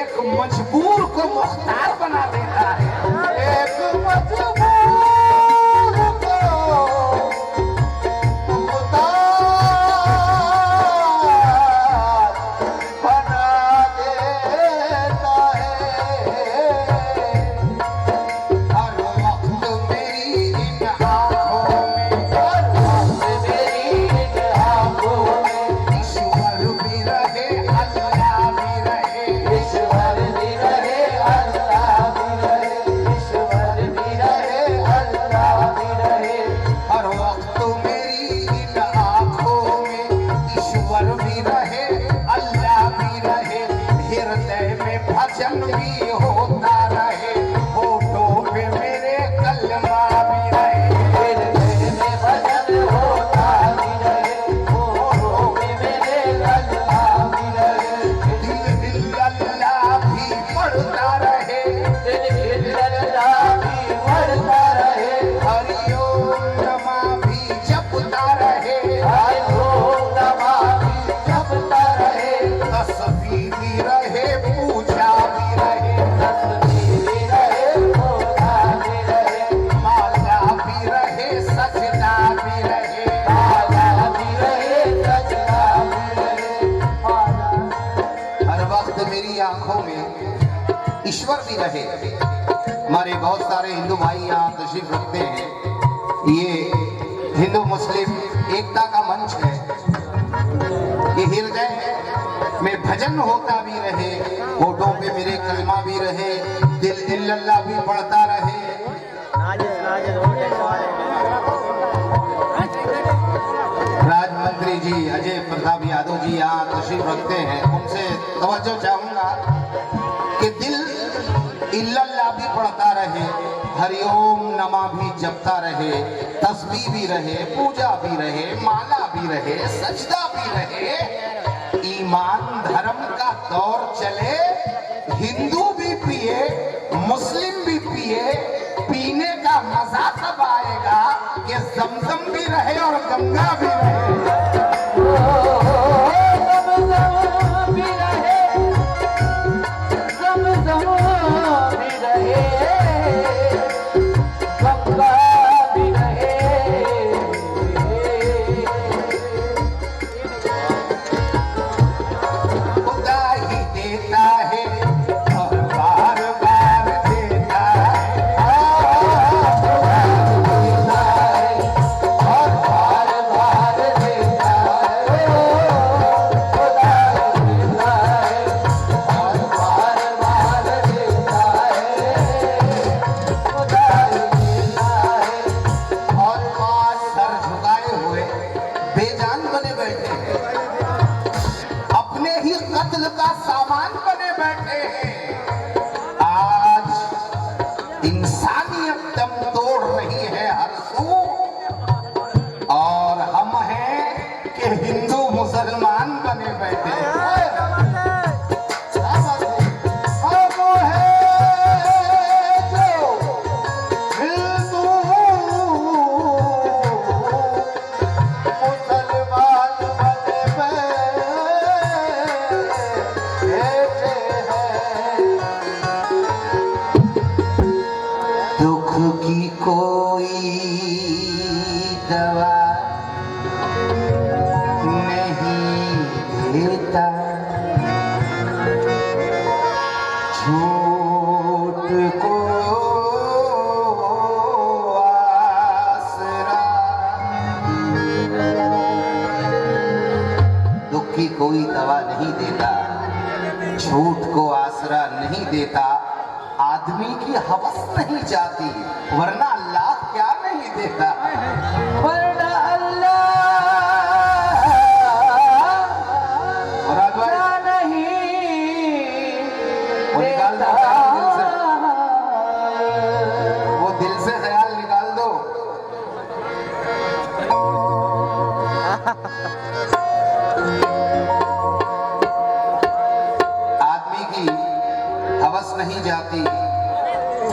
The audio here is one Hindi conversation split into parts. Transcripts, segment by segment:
एक मजबूर को मुख्तार बना देता है। एक मजबूर को भजन भी होता रहे, होठों पे मेरे कलमा भी रहे, दिल में भजन होता भी रहे, होठों पे मेरे कलमा भी रहे, दिल दिल अल्लाह भी पढ़ता रहे, दिल दिल अल्लाह भी पढ़ता रहे, हरिओम नमा भी जपता रहे, हरिओम नमा भी जपता रहे, तस्बीह भी रहे, पूजा भी रहे, तस्बीह भी रहे, पूजा भी रहे, माला भी रहे, सजदा भी रहे, माला भी रहे, सजदा भी रहे। हर वक्त मेरी आंखों में ईश्वर भी रहे। हमारे बहुत सारे हिंदू भाई यहाँ तशरीफ रखते हैं। ये हिंदू मुस्लिम एकता का मंच है कि हृदय में भजन होता भी रहे, होठों पे मेरे कलमा भी रहे, दिल इल्लल्लाह भी पढ़ता रहे। राज मंत्री जी अजय प्रताप यादव जी यहाँ तशरीफ रखते हैं, उनसे तवज्जो चाहूंगा कि दिल इल्लल्लाह भी पढ़ता रहे, हरिओम नमा भी जपता रहे, तस्बीह भी रहे, पूजा भी रहे, माला भी रहे, सजदा भी रहे। ईमान धर्म का दौर चले, हिंदू भी पिए, मुस्लिम भी पिए, पीने का मजा तब आएगा कि जमजम भी रहे और गंगा भी रहे। मुसलमान बने बैठे दुख की कोई दवा देता, झूठ को आसरा। दुख की कोई दवा नहीं देता, झूठ को आसरा नहीं देता, आदमी की हवस नहीं जाती, वरना अल्लाह क्या नहीं देता, वरना अल्लाह वो दिल से ख्याल निकाल दो। आदमी की हवस नहीं जाती,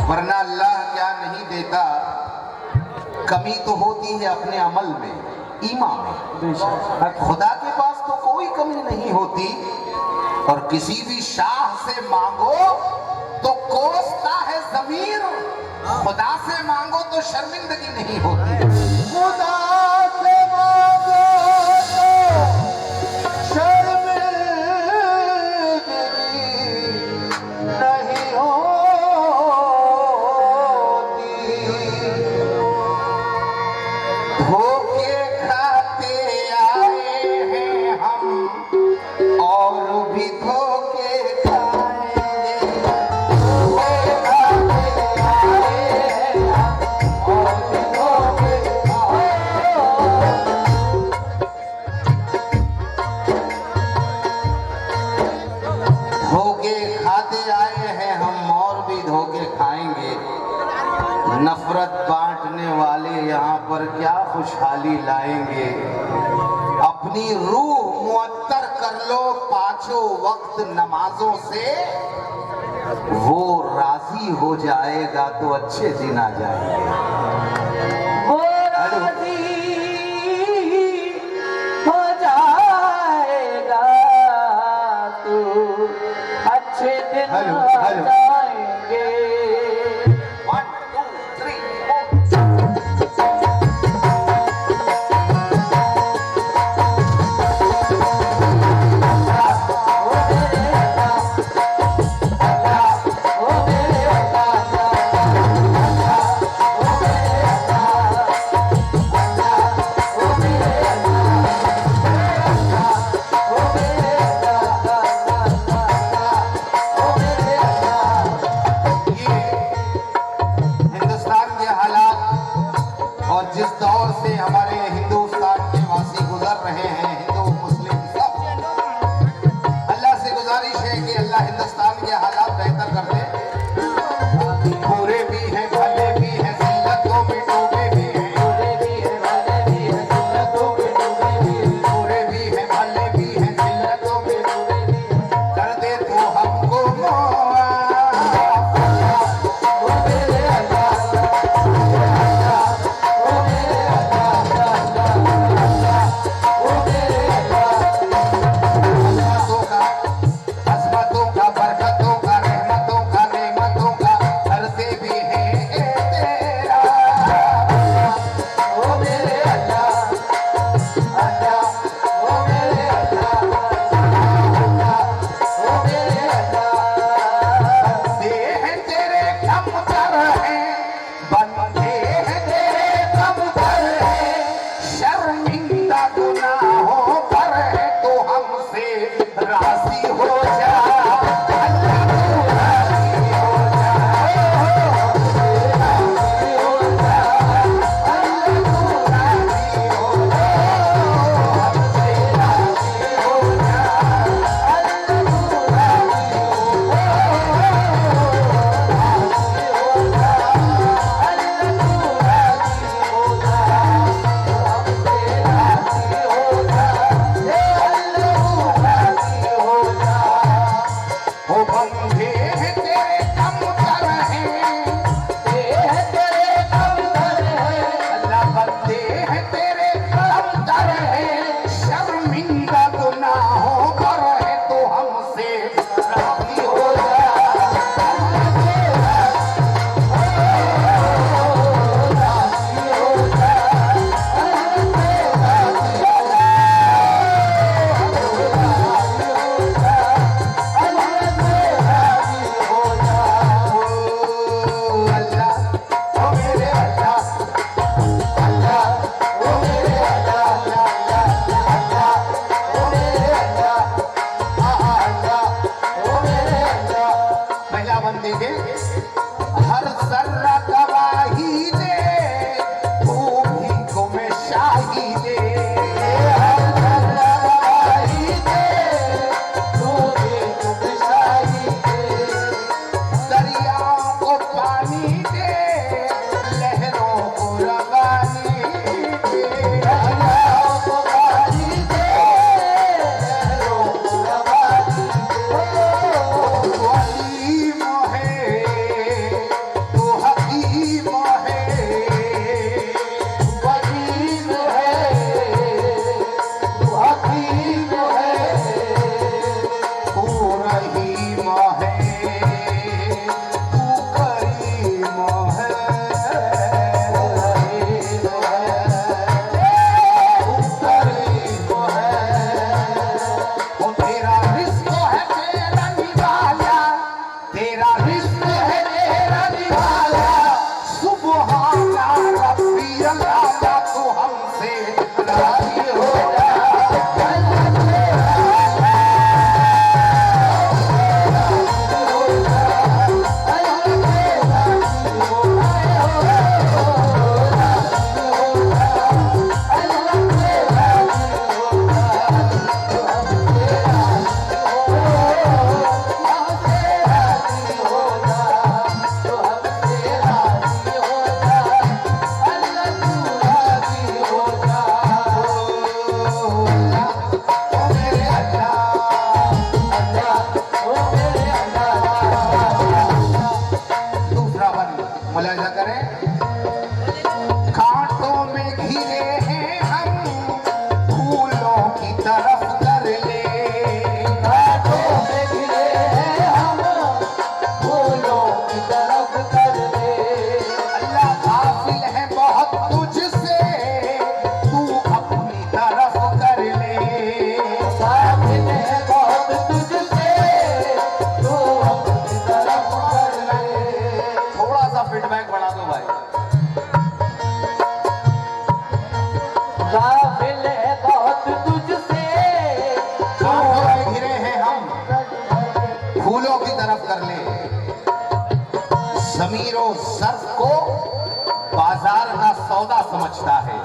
वरना अल्लाह क्या नहीं देता। कमी तो होती है अपने अमल में, ईमान में। खुदा के पास तो कोई कमी नहीं होती, और किसी भी शाह से मांगो तो कोसता है ज़मीर, खुदा से मांगो तो शर्मिंदगी नहीं होती। खुदा से मांगो तो शर्मिंदगी नहीं होती। धोखे खाते आए हैं हम और भी धोखे खाएंगे। धोखे खाते आए हैं हम और भी धोखे खाएंगे। धोखे खाते आए हैं हम और भी धोखे खाएंगे। नफरत बांटने वाले यहाँ पर क्या खुशहाली लाएंगे। अपनी रूह मुअत्तर कर लो पांचों वक्त नमाजों से, वो राजी हो जाएगा तो अच्छे दिन आ जाएंगे। वो राजी हो जाएगा तो अच्छे दिन आ जाएंगे। जिस दौर से हमारे हिंदुस्तान के वासी गुजर रहे हैं, हिंदू मुस्लिम सब, अल्लाह से गुजारिश है कि अल्लाह हिंदुस्तान के हालात बेहतर कर दे। बुरे भी हैं, भले भी हैं, जिल्लतों में डूबे भी हैं। बुरे भी हैं, भले भी हैं, जिल्लतों में डूबे भी हैं। बुरे भी हैं, भले भी हैं, जिल्लतों में डूबे भी हैं। कर दे तो हमको राजी हो जा। ज़मीरो ज़र्फ को बाजार का सौदा समझता है।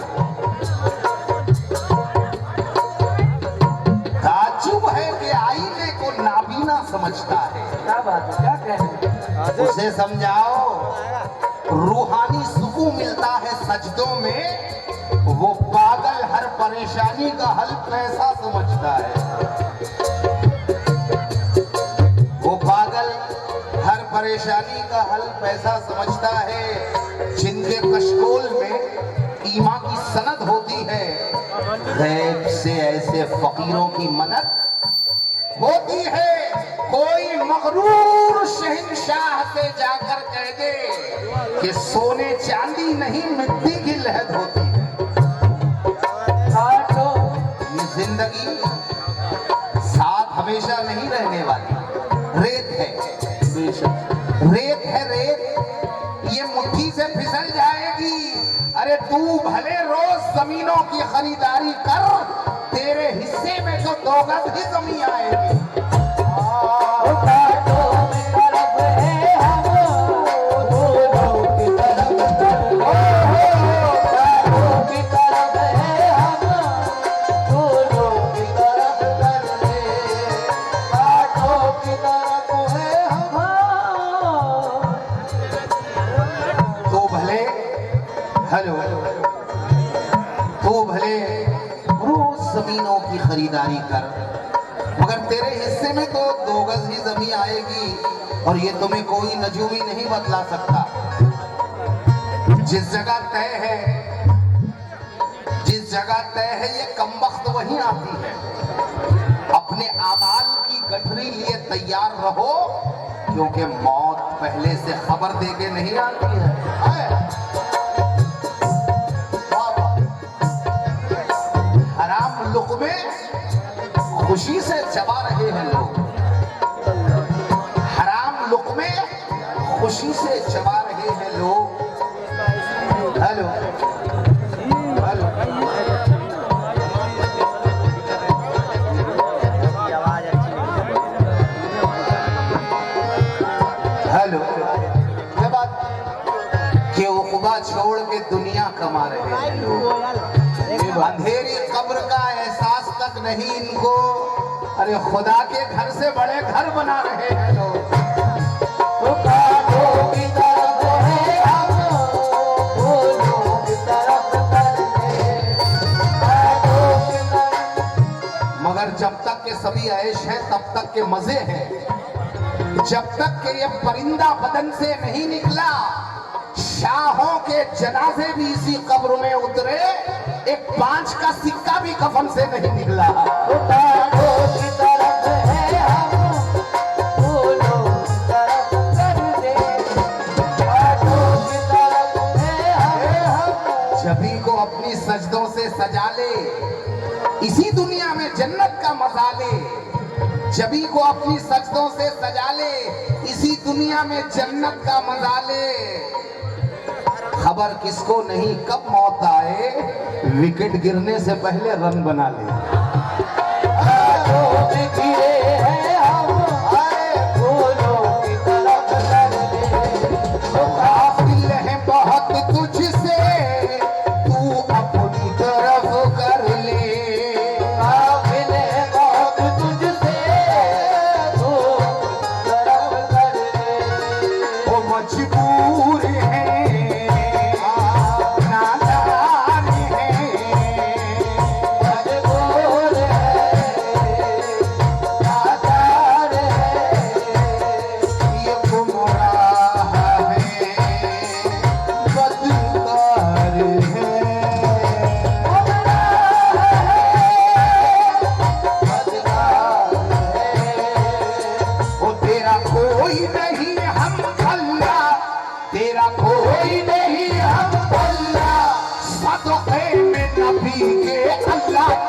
ताज्जुब है कि आईने को नाबीना समझता है। क्या बात है, क्या कह रहे हैं? उसे समझाओ रूहानी सुकून मिलता है सजदों में, वो पागल हर परेशानी का हल पैसा समझता है। वो पागल हर परेशानी का हल पैसा समझता है। जिनके कशकोल में ईमा की सनद होती है, गैब से ऐसे फकीरों की मदद होती है। कोई मगरूर शहंशाह से जाकर कह दे कि सोने चांदी नहीं मिट्टी की लहद होती है। ये जिंदगी साथ हमेशा नहीं रहने वाली, रेत है, रेत है रेत, ये मुट्ठी से फिसल जाएगी। अरे तू भले रोज जमीनों की खरीदारी कर, तेरे हिस्से में तो 2 गज ही जमीन आएगी। जमीनों की खरीदारी कर, मगर तेरे हिस्से में तो 2 गज ही जमीन आएगी, और ये तुम्हें कोई नजूमी नहीं बतला सकता। जिस जगह तय है, जिस जगह तय है, ये कमबख्त वहीं आती है। अपने आमाल की गठरी लिए तैयार रहो, क्योंकि मौत पहले से खबर दे के नहीं आती है। लुक़्मे खुशी से चबा रहे हैं लोग, हराम लुक़्मे खुशी से चबा रहे हैं लोग। हेलो हेलो, हेलो, क्या बात कि उक़बा छोड़ के दुनिया कमा रहे हैं लोग। अंधेरी कब्र का एहसास तक नहीं इनको, अरे खुदा के घर से बड़े घर बना रहे हैं लोग। मगर जब तक के सभी ऐश हैं, तब तक के मजे हैं। जब तक के ये परिंदा बदन से नहीं निकला, शाहों के जनाजे भी इसी कब्र में उतरे, एक 5 का सिक्का भी कफन से नहीं निकला। जबी को अपनी सजदों से सजा ले, इसी दुनिया में जन्नत का मजा ले। जबी को अपनी सजदों से सजा ले, इसी दुनिया में जन्नत का मजा ले। खबर किसको नहीं कब मौत आए, विकेट गिरने से पहले रन बना ले। काफिल है बहुत तुझसे, तू अपनी तरफ कर ले। काफिल है बहुत तुझसे, तू तरफ कर ले। वो मजबूर है,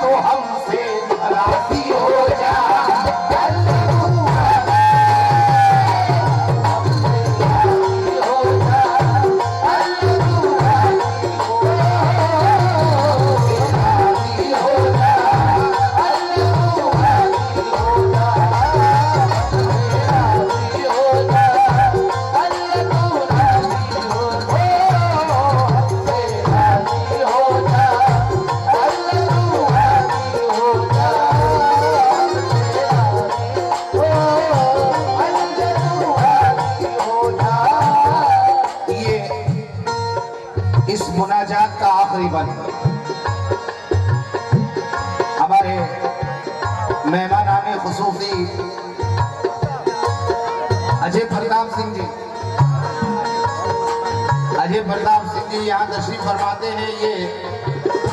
तो हमसे राजी हो जा। मुनाजात का आखिरी बंद हमारे मेहमान आने खुसूसी अजय प्रताप सिंह जी यहाँ तशरीफ फरमाते हैं। ये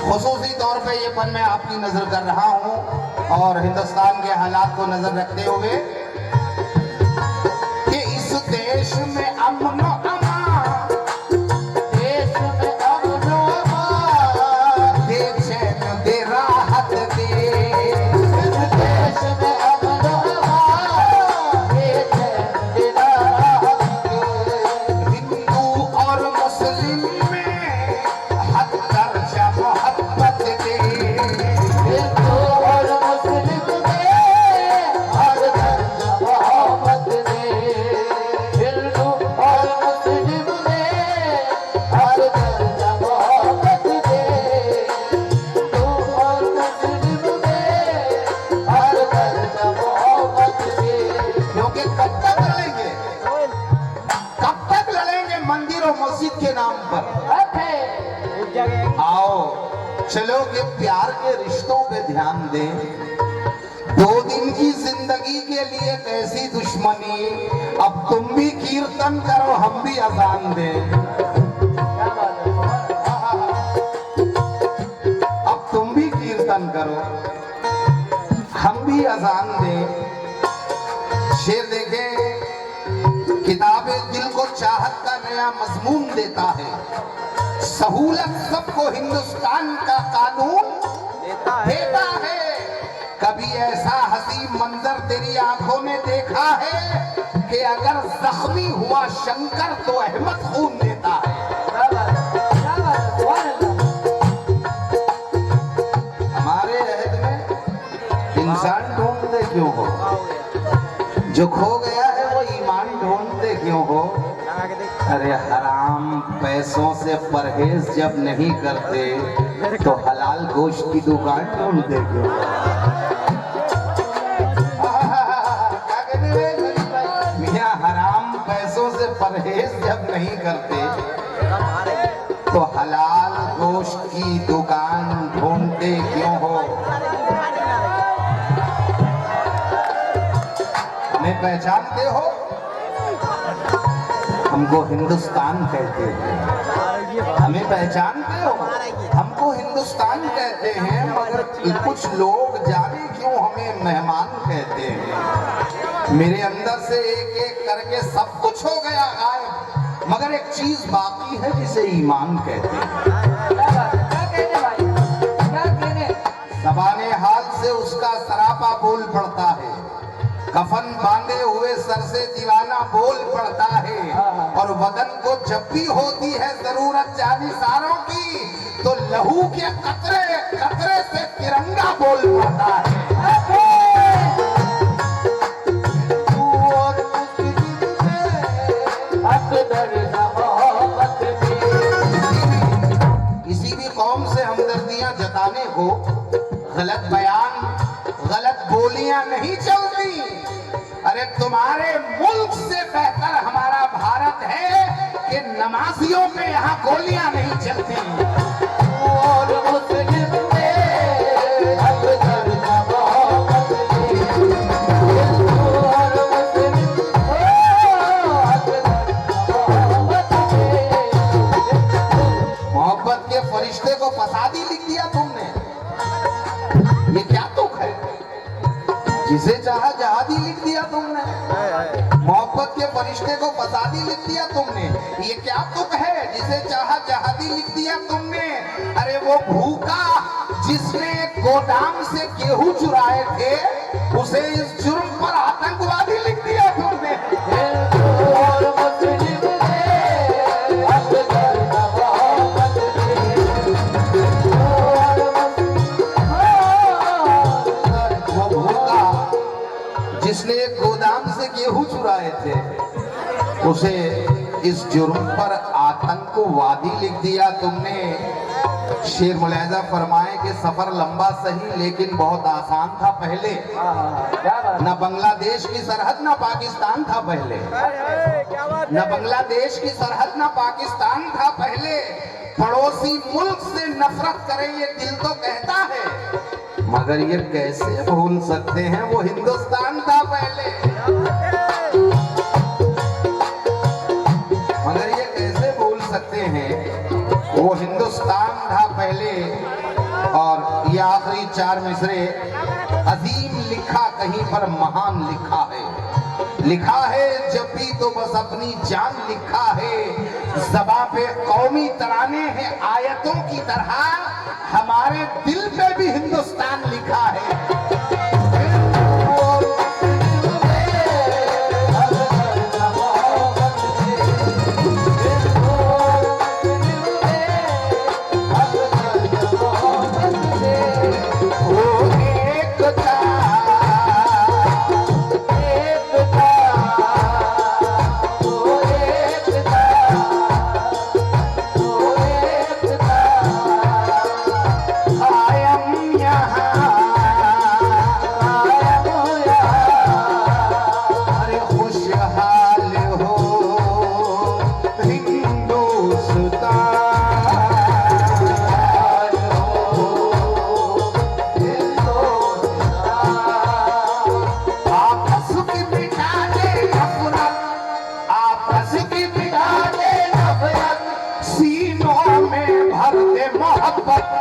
खुसूसी तौर पे ये पन मैं आपकी नजर कर रहा हूँ और हिंदुस्तान के हालात को नजर रखते हुए कि इस देश में अमन के नाम पर आओ चलो के प्यार के रिश्तों पे ध्यान दें। 2 दिन की जिंदगी के लिए कैसी दुश्मनी, अब तुम भी कीर्तन करो हम भी अजान दें। अब तुम भी कीर्तन करो हम भी अजान दें। शेर देखें, किताबे दिल को चाहत का नया मजमून देता है, सहूलत सबको हिंदुस्तान का कानून देता है। कभी ऐसा हसी मंजर तेरी आंखों ने देखा है कि अगर जख्मी हुआ शंकर तो अहमद खून देता है। हमारे अहद में इंसान ढूंढते क्यों हो, जो खो गया है वो ईमान ढूंढते क्यों हो। अरे हराम पैसों से परहेज जब नहीं करते तो हलाल गोश्त की दुकान ढूंढते क्यों। मियां हराम पैसों से परहेज जब नहीं करते तो हलाल गोश्त की दुकान ढूंढते क्यों हो। हमें पहचानते हो, हमको हिंदुस्तान कहते हैं। हमें पहचानते हो, हमको हिंदुस्तान कहते हैं, मगर कुछ लोग जाने क्यों हमें मेहमान कहते हैं। मेरे अंदर से एक एक करके सब कुछ हो गया गायब, मगर एक चीज बाकी है जिसे ईमान कहते हैं। ज़बाने हाल से उसका सरापा बोल पड़ता है, कफन बांधे हुए सर से दीवाना बोल पड़ता है, और वतन को जब भी होती है जरूरत जानिसारों की तो लहू के कतरे कतरे से तिरंगा बोल पड़ता है। किसी भी कौम से हमदर्दियां जताने को गलत बयान गलत बोलियां नहीं चलती। अरे तुम्हारे मुल्क से बेहतर हमारा भारत है कि नमाजियों पे यहाँ गोलियां नहीं चलती। और मुस्लिम मोहब्बत के फरिश्ते को फसादी लिख दिया तुमने। ये क्या तुक है, जिसे चाहा जहादी लिख दिया तुमने। मोहब्बत के फरिश्ते को फसादी लिख दिया तुमने। ये क्या तुक है, जिसे चाहा जहादी लिख दिया तुमने। अरे वो भूखा जिसने गोदाम से गेहूं चुराए थे उसे इस जुर्म पर आतंकवादी लिख दिया तुमने। जिसने गोदाम से गेहूं चुराए थे उसे इस जुर्म पर आतंकवादी लिख दिया तुमने। शेर मुलाहिजा फरमाए कि सफर लंबा सही लेकिन बहुत आसान था पहले। न बांग्लादेश की सरहद न पाकिस्तान था पहले, न बांग्लादेश की सरहद न पाकिस्तान था पहले। पड़ोसी मुल्क से नफरत करे ये दिल तो कहता है, मगर ये कैसे भूल सकते हैं वो हिंदुस्तान था पहले। मगर ये कैसे भूल सकते हैं वो हिंदुस्तान था पहले। और ये आखिरी 4 मिसरे अजीम लिखा, कहीं पर महान लिखा है। लिखा है जब भी तो बस अपनी जान लिखा है। ज़बां पे कौमी तराने हैं आयतों की तरह, हमारे दिल पे भी हिंदुस्तान लिखा है।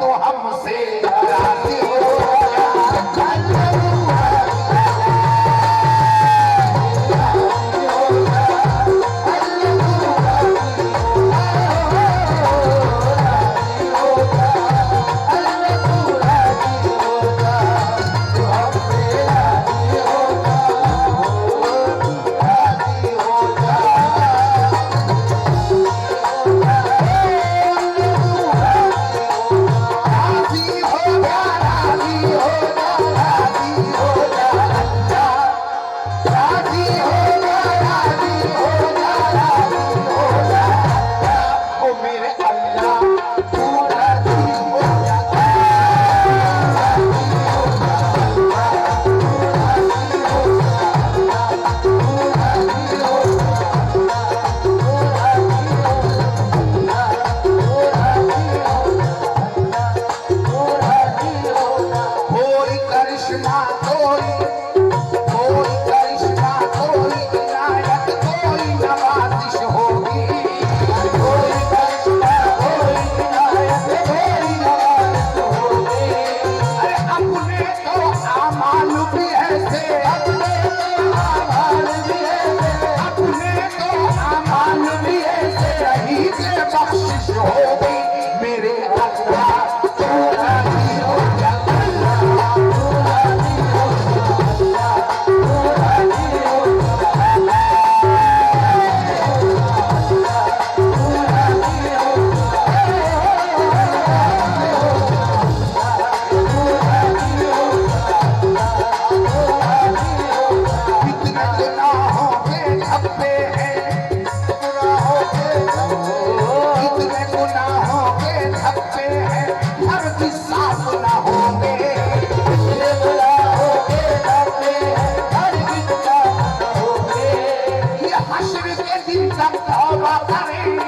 तो हमसे राजी हो हश्र के दिन तक तौबा करें।